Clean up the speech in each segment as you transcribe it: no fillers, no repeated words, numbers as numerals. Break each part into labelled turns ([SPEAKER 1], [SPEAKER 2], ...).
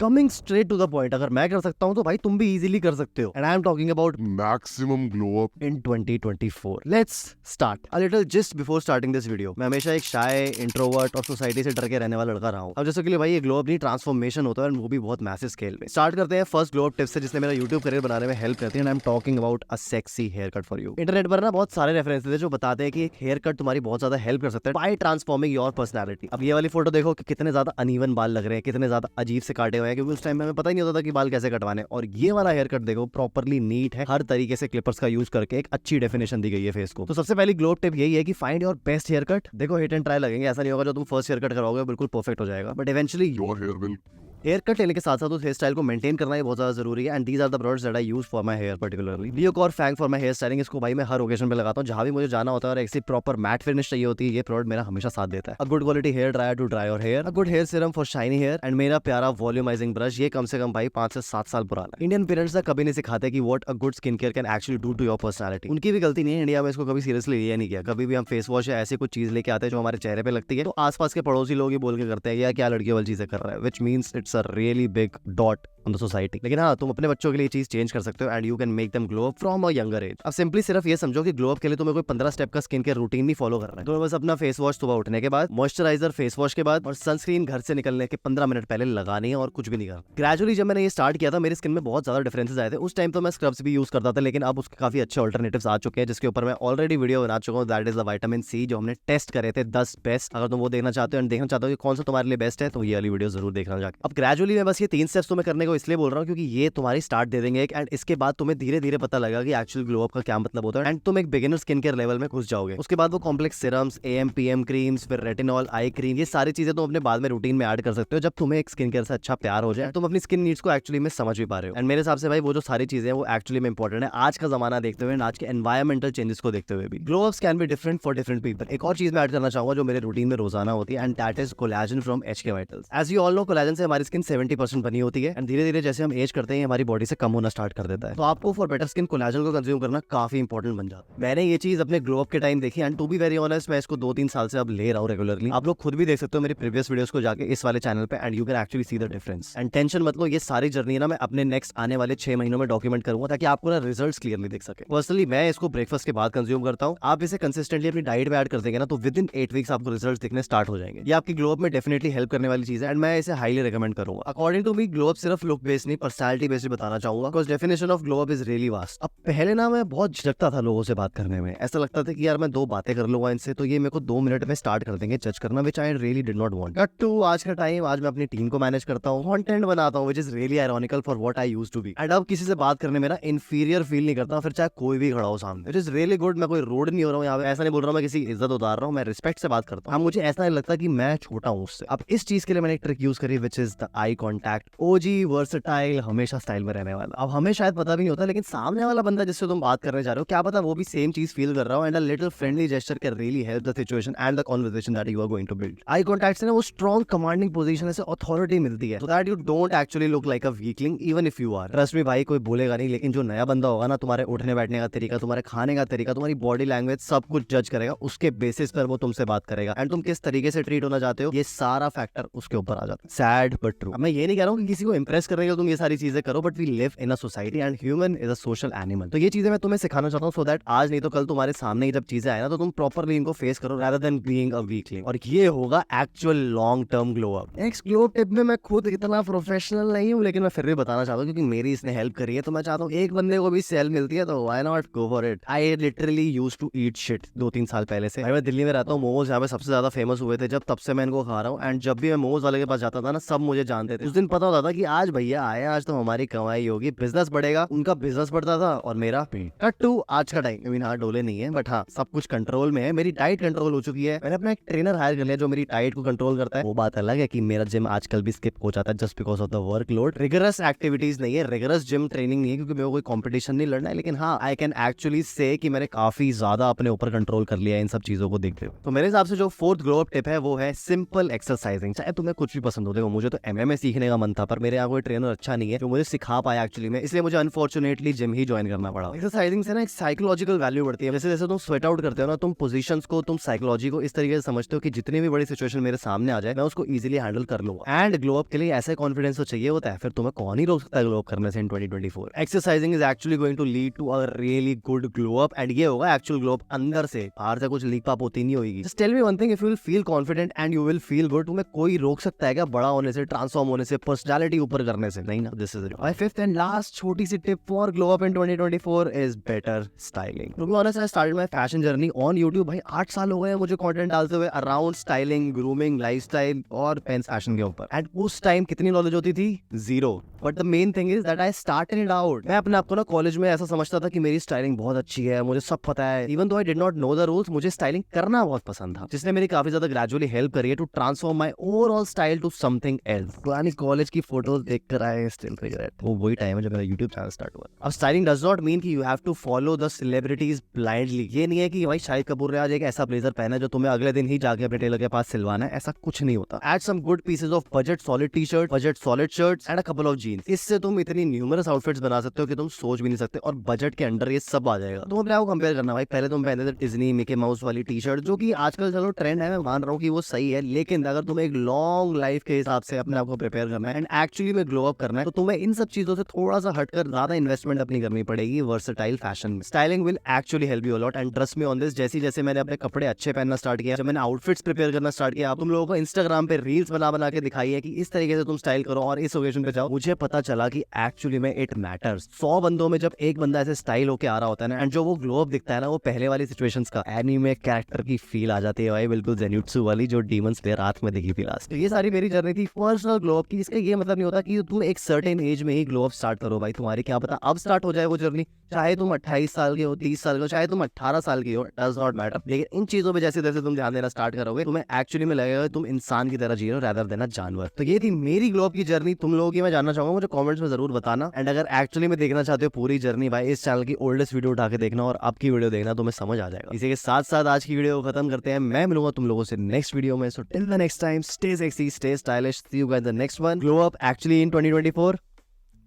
[SPEAKER 1] Coming straight to the point, अगर मैं कर सकता हूँ तो भाई तुम भी इजीली कर सकते हो। And I am talking about
[SPEAKER 2] maximum glow up
[SPEAKER 1] in 2024. Let's start. A little just before starting this video, मैं हमेशा एक शाय, इंट्रोवर्ट और सोसाइटी से डर के रहने वाला लड़का रहा हूँ। अब जैसे कि भाई ये ग्लो अप नहीं ट्रांसफॉर्मेशन होता है, और वो भी बहुत मैसिव स्केल में। स्टार्ट करते हैं फर्स्ट ग्लो अप टिप से, जिसने मेरा यूट्यूब करियर बनाने में हेल्प करती है। And I am talking about a sexy hair cut for you. Internet पर ना बहुत सारे रेफरेंसेस है जो बताते हैं कि एक हेयर कट तुम्हारी बहुत ज्यादा हेल्प कर सकता है बाय ट्रांसफॉर्मिंग योर पर्सनैलिटी। अब ये वाली फोटो देखो कि कितने ज्यादा अनइवन बाल लग रहे हैं, कितने ज्यादा अजीब से काटे हुए हैं, क्योंकि उस टाइम में हमें पता ही नहीं होता था कि बाल कैसे कटवाने। और ये वाला हेयर कट देखो प्रॉपरली नीट है, हर तरीके से क्लिपर्स का यूज करके एक अच्छी डेफिनेशन दी गई है फेस को। तो सबसे पहली ग्लो टिप यही है कि find your best hair cut. देखो हिट एंड ट्राई लगेंगे, ऐसा नहीं होगा जो तुम फर्स्ट हेयर कट कराओगे बिल्कुल परफेक्ट हो जाएगा, but eventually
[SPEAKER 2] your hair will
[SPEAKER 1] hair cut लेने के साथ साथ उस हेयर स्टाइल को मेंटेन करना ही बहुत ज्यादा जरूरी है। And these are the products that I use for my hair, particularly लियोक और फैंग फॉर माय हेयर स्टाइलिंग। इसको भाई मैं हर ओकेजन पे लगाता हूं जहां भी मुझे जाना होता है, और ऐसी प्रॉपर मैट फिनिश चाहिए होती है, ये प्रोडक्ट मेरा हमेशा साथ देता है। A good quality hair dryer to dry your hair, a good hair serum for shiny hair, and मेरा प्यारा वॉल्यूमाइजिंग ब्रश, ये कम से कम भाई 5 से 7 साल पुराना है। इंडियन पेरेंट्स कभी नहीं सिखाते कि what a good skin care can actually do to your personality. उनकी भी गलती नहीं है, इंडिया में इसको कभी सीरियसली लिया नहीं किया। कभी भी हम फेस वॉश या ऐसी कुछ चीज लेके आते हैं जो हमारे चेहरे पे लगती है, तो आसपास के पड़ोसी लोग ही बोल के करते हैं, या क्या लड़कियों वाली चीजें कर रहा है, which means it's a really big dot on the society. लेकिन हाँ, तुम अपने बच्चों के लिए चीज चेंज कर सकते हो, and you can make them glow up from a younger age. अब सिंपली सिर्फ ये समझो कि ग्लो अप के लिए तुम्हें कोई 15 स्टेप का स्किन केयर रूटीन नहीं फॉलो करना है। तुम्हें बस अपना फेस वॉश सुबह उठने के बाद, मॉइस्चराइजर फेस वॉश के बाद, और सनस्क्रीन घर से निकलने के 15 मिनट पहले लगानी है, और कुछ भी नहीं करना। ग्रेजुअली जब मैंने ये स्टार्ट किया था, मेरी स्किन में बहुत ज्यादा डिफरेंसेस आए थे। उस टाइम तो मैं स्क्रब्स भी यूज करता था, लेकिन अब उसके काफी अच्छे ऑल्टरनेटिव्स आ चुके हैं, जिसके ऊपर मैं ऑलरेडी वीडियो बना चुका हूँ। That is the vitamin C, जो हमने टेस्ट करे थे 10 बेस्ट। अगर तुम वो देखना चाहते हो एंड देखना चाहते हो कि कौन सा तुम्हारे लिए बेस्ट है, तो ये वाली वीडियो जरूर देखना जाके। अब ग्रेजुअली मैं बस ये 3 स्टेप्स तुम्हें करने को इसलिए बोल रहा हूँ क्योंकि ये तुम्हारी स्टार्ट दे देंगे, एंड इसके बाद तुम्हें धीरे धीरे पता लगेगा कि एक्चुअल ग्लो अप का क्या मतलब होता है, एंड तुम एक बिगिनर स्किन केयर लेवल में घुस जाओगे। उसके बाद वो complex serums, am PM creams, फिर रेटिनॉल, आई क्रीम, ये सारी चीजें तुम अपने बाद में रूटीन में ऐड कर सकते हो जब तुम्हें एक स्किन केयर से अच्छा प्यार हो जाए, तुम अपनी स्किन नीड्स को एक्चुअली में समझ भी पा रहे हो। एंड मेरे हिसाब से भाई वो जो सारी चीजें हैं वो एक्चुअली में इंपॉर्टेंट है आज का जमाना देखते हुए, आज के एनवायरमेंटल चेंजेस को देखते हुए भी। Glow ups can be different for different people. एक और चीज मैं ऐड करना चाहूंगा जो मेरे रूटीन में रोजाना होती है, and that is collagen from HK Vitals. As you all know, collagen से हमारी स्किन 70% बनी होती है, एंड धीरे धीरे जैसे हम एज करते हैं हमारी बॉडी से कम होना स्टार्ट कर देता है। तो आपको फॉर बेटर स्किन कोलेजन को कंज्यूम करना काफी इंपॉर्टेंट बन जाता है। मैंने ये चीज अपने ग्लो अप के टाइम देखी, and to be very honest मैं इसको 2-3 साल से अब ले रहा हूँ रेगुलरली। आप लोग खुद भी देख सकते हो मेरी प्रीवियस वीडियोस को जाके इस वाले चैनल पे, and you can actually see the difference. And tension मत लो, ये सारी जर्नी ना मैं अपने नेक्स्ट आने वाले 6 महीनों में डॉक्यूमेंट करूंगा, ताकि आपको ना रिजल्ट्स क्लियरली दिख सके। पर्सनली मैं इसको ब्रेकफास्ट के बाद कंज्यूम करता हूँ। आप इसे कंसिस्टेंटली अपनी डाइट में ऐड कर देंगे ना, तो विद इन 8 वीक्स आपको रिजल्ट्स दिखने स्टार्ट हो जाएंगे। ये आपकी ग्लो अप में डेफिनेटली हेल्प करने वाली चीज है, एंड मैं इसे हाईली रिकमेंड करूंगा। According to me glow up सिर्फ लुक बेस्ड नहीं, पर्सनैलिटी बेस्ड बताना चाहूंगा, because definition of glow up is really vast. अब पहले ना मैं बहुत झिझकता था लोगों से बात करने में, ऐसा लगता था कि यार मैं 2 बातें कर लूंगा इनसे तो ये मेरे को 2 मिनट में स्टार्ट कर देंगे जज करना, which I really did not want. Cut to आज का टाइम, आज मैं अपनी टीम को मैनेज करता हूँ, कंटेंट बनाता हूँ, which is really ironical for what I used to be. And अब किसी से बात करने में ना इंफीरियर फील नहीं करता, फिर चाहे कोई भी खड़ा हो सामने। It is really good. मैं कोई रोड नहीं हो रहा हूँ यहाँ पे, ऐसा नहीं बोल रहा हूँ मैं किसी इज्जत उतार रहा हूँ, मैं रिस्पेक्ट से बात करता हूँ। मुझे ऐसा नहीं लगता कि मैं छोटा हूँ उससे। अब इस चीज के लिए मैंने एक ट्रिक यूज करी, which is the eye contact. OG versatile, हमेशा स्टाइल में रहने वाला। अब हमें शायद पता भी नहीं होता, लेकिन सामने वाला बंदा जिससे तुम बात करने जा रहे हो, क्या पता वो भी सेम चीज फील कर रहा हो, and a little friendly gesture can really help the situation and the conversation that you are going to build. Eye contact से ना वो स्ट्रॉन्ग कमांडिंग पोजीशन से अथॉरिटी मिलती है, so that you don't actually look like a weakling even if you are. Trust me भाई, कोई बोलेगा नहीं, लेकिन जो नया बंदा होगा ना, तुम्हारे उठने बैठने का तरीका, तुम्हारे खाने का तरीका, तुम्हारी बॉडी लैंग्वेज, सब कुछ जज करेगा। उसके बेसिस पर वो तुमसे बात करेगा, एंड तुम किस तरीके से ट्रीट होना चाहते हो, ये सारा फैक्टर उसके ऊपर आ जाता है। Sad but true. मैं ये नहीं कह रहा हूँ कि किसी को इंप्रेस करने के लिए तुम ये सारी चीजें करो, but we live in a society and human is a social animal. तो ये चीजें मैं तुम्हें सिखाना चाहता हूँ, सो दैट आज नहीं तो कल तुम्हारे सामने ही जब चीजें आए ना, तो तुम प्रॉपरली इनको फेस करो rather than being a weakling, और ये होगा actual long term glow up. Next glow up tip में मैं खुद इतना प्रोफेशनल नहीं हूँ, लेकिन मैं फिर भी बताना चाहता हूँ क्योंकि मेरी इसने हेल्प करी है, तो मैं चाहता हूँ एक बंदे को भी सेल मिलती है तो why not go for it. I literally used to eat shit 2-3 साल पहले से। भाई मैं दिल्ली में रहता हूँ, मोमोज यहाँ पे सबसे ज्यादा फेमस हुए थे, जब तब से मैं इनको खा रहा हूँ, एंड जब भी मैं मोमोज वाले के पास जाता था ना, सब मुझे जानते थे। उस दिन पता होता था कि आज भैया आए, आज तो हमारी कमाई होगी, बिजनेस बढ़ेगा। उनका बिजनेस बढ़ता था और मेरा पेट। कट टू आज का टाइम। आई मीन हाँ, डोले नहीं है, बट हाँ सब कुछ कंट्रोल में है। मेरी डाइट कंट्रोल हो चुकी है, मैंने अपना एक ट्रेनर हायर कर लिया जो मेरी डाइट को कंट्रोल करता है। वो बात अलग है कि मेरा जिम आजकल भी स्किप हो जाता है just because of the workload. Rigorous activities नहीं है, रिगरस जिम ट्रेनिंग नहीं है, क्योंकि मेरे को कोई कंपटीशन नहीं लड़ना है, लेकिन हाँ आई कैन एक्चुअली से कि मैंने काफी ज्यादा अपने ऊपर कंट्रोल कर लिया है इन सब चीजों को देखते हुए। तो मेरे हिसाब से जो फोर्थ ग्लो अप टिप है वो है सिंपल एक्सरसाइजिंग। चाहे तुम्हें कुछ भी पसंद हो, देखो मुझे तो एमएमए सीखने का मन था, पर मेरे यहाँ कोई ट्रेनर अच्छा नहीं है जो मुझे सिखा पाया एक्चुअली में, इसलिए मुझे अनफॉर्चुनेटली जिम ही ज्वाइन करना पड़ा। एक्सरसाइजिंग से ना एक साइकोलॉजिकल वैल्यू बढ़ती है। जैसे जैसे तुम स्वेट आउट करते हो ना, तुम पोजीशंस को, तुम साइकोलॉजी को इस तरीके से समझते हो कि जितनी भी बड़ी सिचुएशन मेरे सामने आ जाए मैं उसको इजीली हैंडल कर लूंगा। एंड ग्लो अप के लिए ऐसा कॉन्फिडेंस तो चाहिए होता है, फिर तुम्हें कौन ही रोक सकता है ग्लो अप करने से in 2024। Exercising is actually going to lead to a really good glow up, and ये होगा एक्चुअल ग्लो अप अंदर से, बाहर से कुछ लीक पाप होती नहीं होगी। Just tell me one thing, if you will feel confident and you will feel good, तुम्हें कोई रोक सकता है क्या बड़ा होने से, ट्रांसफॉर्म होने से, पर्सनैलिटी ऊपर करने से? नहीं ना। This is it. My fifth and last छोटी सी tip for glow up in 2024 is better styling. To be honest, I started my fashion journey on YouTube। भाई 8 साल हो गए हैं मुझे कंटेंट डालते हुए अराउंड स्टाइलिंग, ग्रूमिंग, लाइफस्टाइल और पेंस फैशन के ऊपर। एंड उस टाइम कितनी नॉलेज होती थी? Zero. But the main thing is that I started it out. मैं अपने आप को ना कॉलेज में ऐसा समझता था कि मेरी स्टाइलिंग बहुत अच्छी है, मुझे सब पता है। Even though I did not know the rules, मुझे स्टाइलिंग करना बहुत पसंद था, जिसने मेरी काफी ज्यादा ग्रेजुअली हेल्प करी है to transform my overall style to something else. पुरानी कॉलेज की फोटोज देखकर आई स्टिल रिग्रेट। वो वही टाइम है जब मेरा यूट्यूब चैनल स्टार्ट हुआ। अब स्टाइलिंग डज नॉट मीन कि you have to follow the celebrities blindly. ये नहीं है कि भाई शाहिद कपूर ने आज एक ऐसा ब्लेजर पहना है जो तुम्हें अगले दिन ही जाके अपने टेलर के पास सिलवाना है, ऐसा कुछ नहीं होता। Add some good pieces of budget solid T shirt, budget solid shirts and a couple of jeans. इससे तुम इतनी न्यूमरस आउटफिट्स बना सकते हो कि तुम सोच भी नहीं सकते, और बजट के अंडर ये सब आ जाएगा। तुम अपने आप को कंपेयर करना भाई, पहले तुम पहनते थे डिज्नी मिकी माउस वाली टी शर्ट, जो कि आजकल चलो ट्रेंड है, मैं मान रहा हूँ कि वो सही है, लेकिन अगर तुम्हें एक लॉन्ग लाइफ के हिसाब से अपने आप को प्रिपेयर करना है एंड एक्चुअली में ग्लो अप करना है, तो तुम्हें इन सब चीजों से थोड़ा सा हटकर ज्यादा इन्वेस्टमेंट अपनी करनी पड़ेगी वर्सेटाइल फैशन में। Styling will actually help you a lot and trust me on this. जैसे जैसे मैंने अपने कपड़े अच्छे पहनना स्टार्ट किया, जब मैंने आउटफिट्स प्रिपेयर करना स्टार्ट किया, तुम लोगों को इंस्टाग्राम पे रील्स बना के दिखाई है कि इस तरीके से तुम स्टाइल करो और इस ओकेजन पे जाओ, मुझे पता चला कि एक्चुअली में इट मैटर्स। 100 बंदों में जब एक बंदा ऐसे स्टाइल होके आ रहा होता है ना, एंड जो वो ग्लो अप दिखता है ना, वो पहले वाली सिचुएशंस का एनीमे कैरेक्टर की फील आ जाती है भाई, बिल्कुल जेन्युत्सु वाली जो डीमन स्लेयर रात में दिखी थी लास्ट। तो ये सारी मेरी जर्नी थी पर्सनल ग्लो अप की। इसका ये मतलब नहीं होता कि तुम एक सर्टेन एज में ही ग्लो अप स्टार्ट करो भाई, तुम्हारी क्या पता अब स्टार्ट हो जाए वो जर्नी, चाहे तुम 28 साल के हो, 30 साल के हो, चाहे तुम 18 साल की हो, डज नॉट मैटर। लेकिन इन चीजों पे जैसे जैसे तुम ध्यान देना स्टार्ट करोगे, तुम्हें एक्चुअली में लगेगा तुम इंसान की तरह जी रहे हो रादर देन जानवर। तो ये थी मेरी ग्लो अप की जर्नी। तुम लोगों की मैं जानना चाहूंगा, मुझे कमेंट्स में जरूर बताना। एंड अगर एक्चुअली में देखना चाहते हो पूरी जर्नी भाई, इस चैनल की ओल्डेस्ट वीडियो उठा के देखना और अब की वीडियो देखना, तुम्हें समझ आ जाएगा। इसी के साथ साथ आज की वीडियो को खत्म करते हैं। मैं मिलूंगा तुम लोगों से नेक्स्ट वीडियो में। So till the next time, stay sexy, stay stylish, see you guys in the next one. Glow up actually in 2024।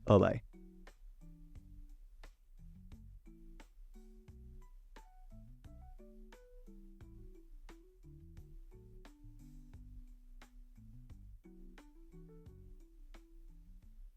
[SPEAKER 1] Bye bye.